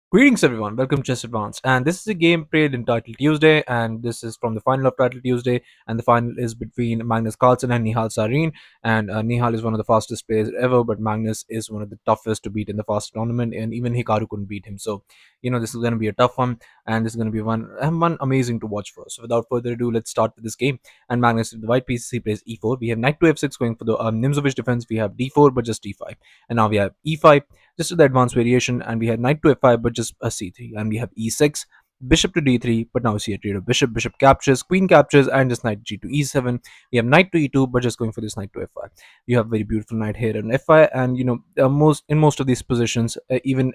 Greetings everyone, welcome to Chess Advance. And this is a game played in Title Tuesday, and this is from the final of Title Tuesday. And the final is between Magnus Carlsen and Nihal Sarin. And Nihal is one of the fastest players ever, but Magnus is one of the toughest to beat in the fast tournament, and even Hikaru couldn't beat him. So, this is going to be a tough one, and this is going to be one amazing to watch for us. So, without further ado, let's start with this game. And Magnus, with the white pieces, he plays e4. We have knight to f6 going for the Nimzovich defense. We have d4, but just d5. And now we have e5 just to the advanced variation, and we had knight to f5 but just a c3, and we have e6, bishop to d3, but now we see a trade of bishop captures, queen captures, and just knight g to e7. We have knight to e2 but just going for this knight to f5. You have very beautiful knight here on f5, and most of these positions, even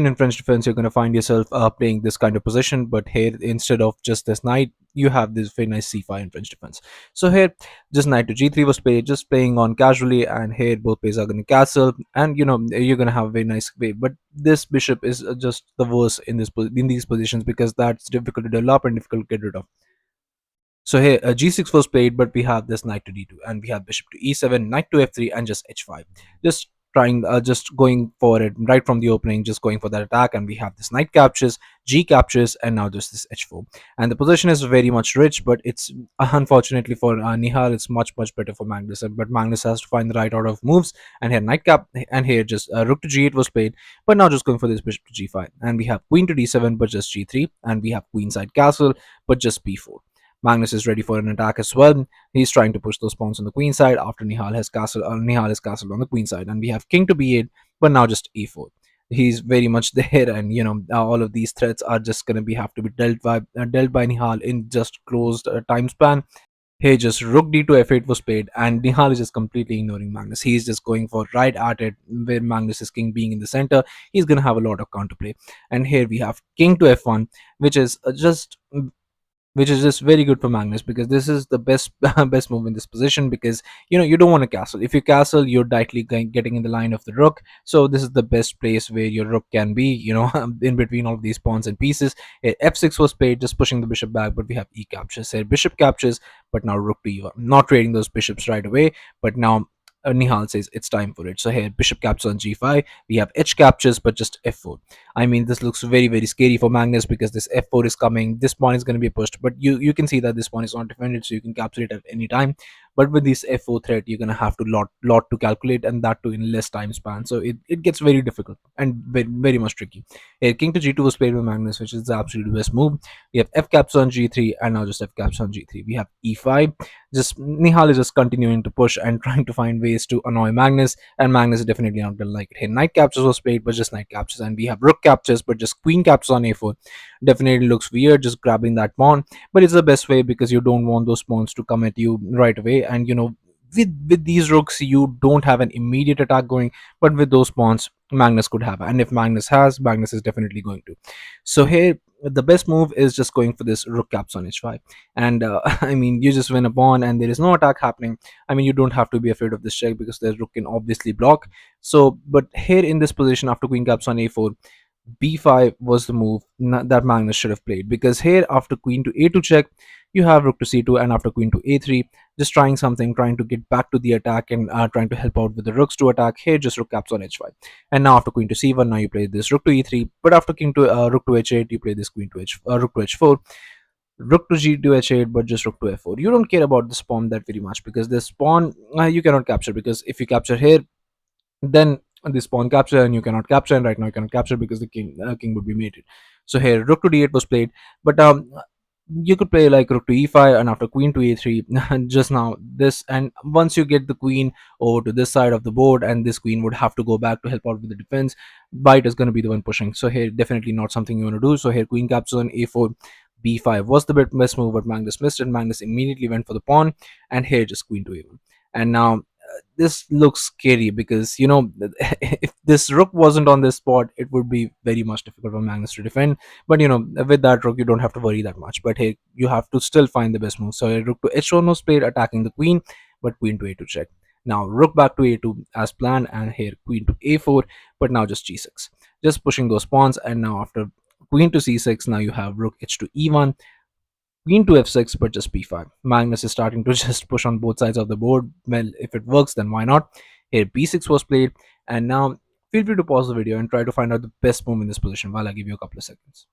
in French defense, you're going to find yourself playing this kind of position. But here, instead of just this knight, you have this very nice c5 in French defense. So here, just knight to g3 was played, just playing on casually. And here, both players are going to castle, and you're going to have a very nice way. But this bishop is just the worst in these positions, because that's difficult to develop and difficult to get rid of. So here, g6 was played, but we have this knight to d2, and we have bishop to e7, knight to f3, and just h5. Just just going for it right from the opening, just going for that attack, and we have this knight captures, g captures, and now just this h4. And the position is very much rich, but it's unfortunately for Nihal, it's much better for Magnus. But Magnus has to find the right order of moves, and here knight cap, and here just rook to g8 was played, but now just going for this bishop to g5, and we have queen to d7, but just g3, and we have queenside castle, but just b4. Magnus is ready for an attack as well. He's trying to push those pawns on the queen side after Nihal has castled on the queen side, and we have king to b8, but now just e4. He's very much there, and all of these threats are just going to be have to be dealt by Nihal in just closed time span. Here, just rook d to f8 was played, and Nihal is just completely ignoring Magnus. He's just going for right at it, where Magnus's king being in the center. He's going to have a lot of counterplay. And here we have king to f1, which is just very good for Magnus, because this is the best best move in this position, because you don't want to castle. If you castle, you're directly getting in the line of the rook, so this is the best place where your rook can be, in between all of these pawns and pieces. F6 was played, just pushing the bishop back, but we have e captures here, bishop captures, but now rook to e1, not trading those bishops right away, but now Nihal says it's time for it. So here, bishop captures on g5. We have h captures, but just f4. I mean, this looks very scary for Magnus, because this f4 is coming. This pawn is going to be pushed, but you can see that this pawn is not defended, so you can capture it at any time. But with this f4 threat, you're going to have to lot to calculate, and that too in less time span. So it gets very difficult and very much tricky. Here, king to g2 was played by Magnus, which is the absolute best move. We have f captures on g3, and now just f captures on g3. We have e5. Just Nihal is just continuing to push and trying to find ways to annoy Magnus, and Magnus is definitely not gonna like it. Here, knight captures was played, but just knight captures, and we have rook captures, but just queen captures on a4. Definitely looks weird, just grabbing that pawn, but it's the best way, because you don't want those pawns to come at you right away, and with these rooks you don't have an immediate attack going, but with those pawns Magnus could have, and if Magnus is definitely going to. So here, the best move is just going for this rook caps on h5, and I mean, you just win a pawn and there is no attack happening. I mean, you don't have to be afraid of this check, because the rook can obviously block. So but here in this position, after queen caps on a4, b5 was the move that Magnus should have played, because here after queen to a2 check, you have rook to c2, and after queen to a3, just trying something, trying to get back to the attack, and trying to help out with the rooks to attack. Here, just rook caps on h5, and now after queen to c1, now you play this rook to e3, but after king to rook to h8, you play this rook to h4, rook to g to h8, but just rook to f4. You don't care about this pawn that very much, because this pawn you cannot capture, because if you capture here, then this pawn capture, and you cannot capture, and right now you cannot capture because the king would be mated. So here, rook to d8 was played, but you could play like rook to e5, and after queen to e3, just now this, and once you get the queen over to this side of the board, and this queen would have to go back to help out with the defense, white is going to be the one pushing. So here, definitely not something you want to do. So here, queen captures on a4, b5 was the best move, but Magnus missed it. Magnus immediately went for the pawn, and here just queen to a1. And now this looks scary, because if this rook wasn't on this spot, it would be very much difficult for Magnus to defend. But with that rook, you don't have to worry that much. But hey, you have to still find the best move. So rook to h1 was played, attacking the queen, but queen to a2 check. Now rook back to a2 as planned, and here queen to a4, but now just g6, just pushing those pawns. And now after queen to c6, now you have rook h to e1, queen to f6, but just b5. Magnus is starting to just push on both sides of the board. Well, if it works, then why not? Here b6 was played, and now feel free to pause the video and try to find out the best move in this position while I give you a couple of seconds.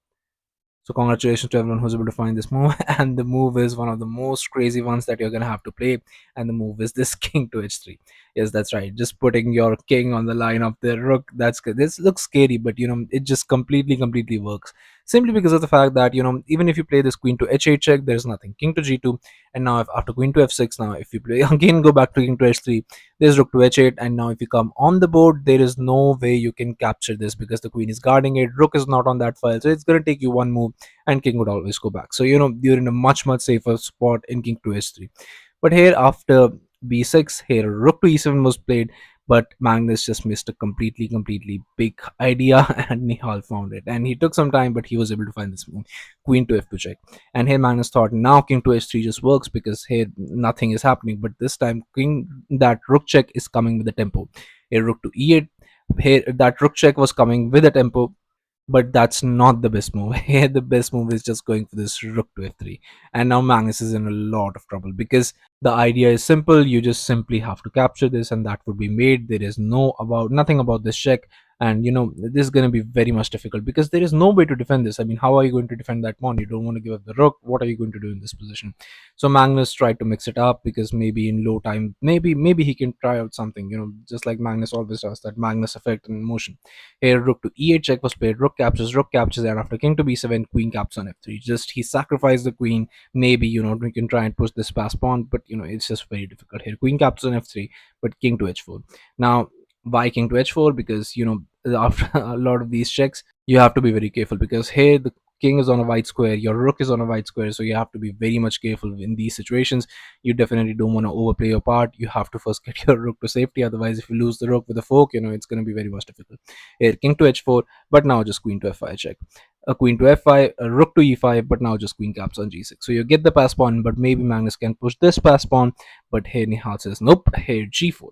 So congratulations to everyone who's able to find this move. And the move is one of the most crazy ones that you're gonna have to play. And the move is this king to h3. Yes, that's right. Just putting your king on the line of the rook. That's good. This looks scary, but it just completely works. Simply because of the fact that even if you play this queen to h8 check, there's nothing. King to g2, and now if after queen to f6, now if you play again go back to king to h3, there's rook to h8, and now if you come on the board, there is no way you can capture this because the queen is guarding it. Rook is not on that file, so it's gonna take you one move and king would always go back. So you're in a much safer spot in king to h3. But here after b6, here rook to e7 was played, but Magnus just missed a completely big idea and Nihal found it. And he took some time, but he was able to find this move, queen to f2 check. And here Magnus thought now king to h3 just works because here nothing is happening. But this time king that rook check is coming with the tempo. Here rook to e8. Here that rook check was coming with a tempo, but that's not the best move. Here the best move is just going for this rook to f3, and now Magnus is in a lot of trouble because the idea is simple. You just simply have to capture this, and that would be made. There is nothing about this check, and this is going to be very much difficult because there is no way to defend this. I mean, how are you going to defend that pawn? You don't want to give up the rook. What are you going to do in this position? So Magnus tried to mix it up because maybe in low time, maybe he can try out something, just like Magnus always does, that Magnus effect in motion. Here rook to e8 check was played, rook captures, and after king to b7, queen captures on f3. Just he sacrificed the queen. Maybe we can try and push this past pawn, but it's just very difficult. Here queen captures on f3, but king to h4. Now why king to h4? Because after a lot of these checks, you have to be very careful because here the king is on a white square, your rook is on a white square, so you have to be very much careful in these situations. You definitely don't want to overplay your part. You have to first get your rook to safety, otherwise if you lose the rook with a fork, it's going to be very much difficult. Here king to h4, but now just queen to f5 check, a queen to f5, a rook to e5, but now just queen caps on g6. So you get the pass pawn, but maybe Magnus can push this pass pawn, but here Nihal says nope. Here g4,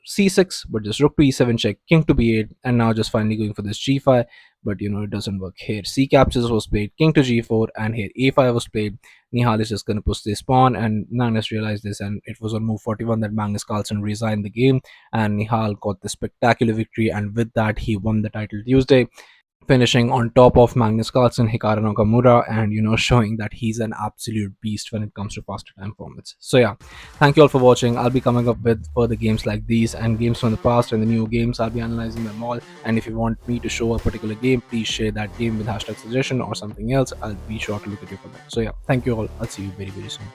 c6, but just rook to e7 check, king to b8, and now just finally going for this g5, but it doesn't work. Here c captures was played, king to g4, and here a5 was played. Nihal is just going to push this pawn, and Magnus realized this, and it was on move 41 that Magnus Carlsen resigned the game, and Nihal got the spectacular victory, and with that he won the title Tuesday, finishing on top of Magnus Carlsen, Hikaru Nakamura, and showing that he's an absolute beast when it comes to faster time formats. So yeah, thank you all for watching. I'll be coming up with further games like these and games from the past and the new games. I'll be analyzing them all, and if you want me to show a particular game, please share that game with hashtag suggestion or something else. I'll be sure to look at you for that. So yeah, thank you all. I'll see you very soon.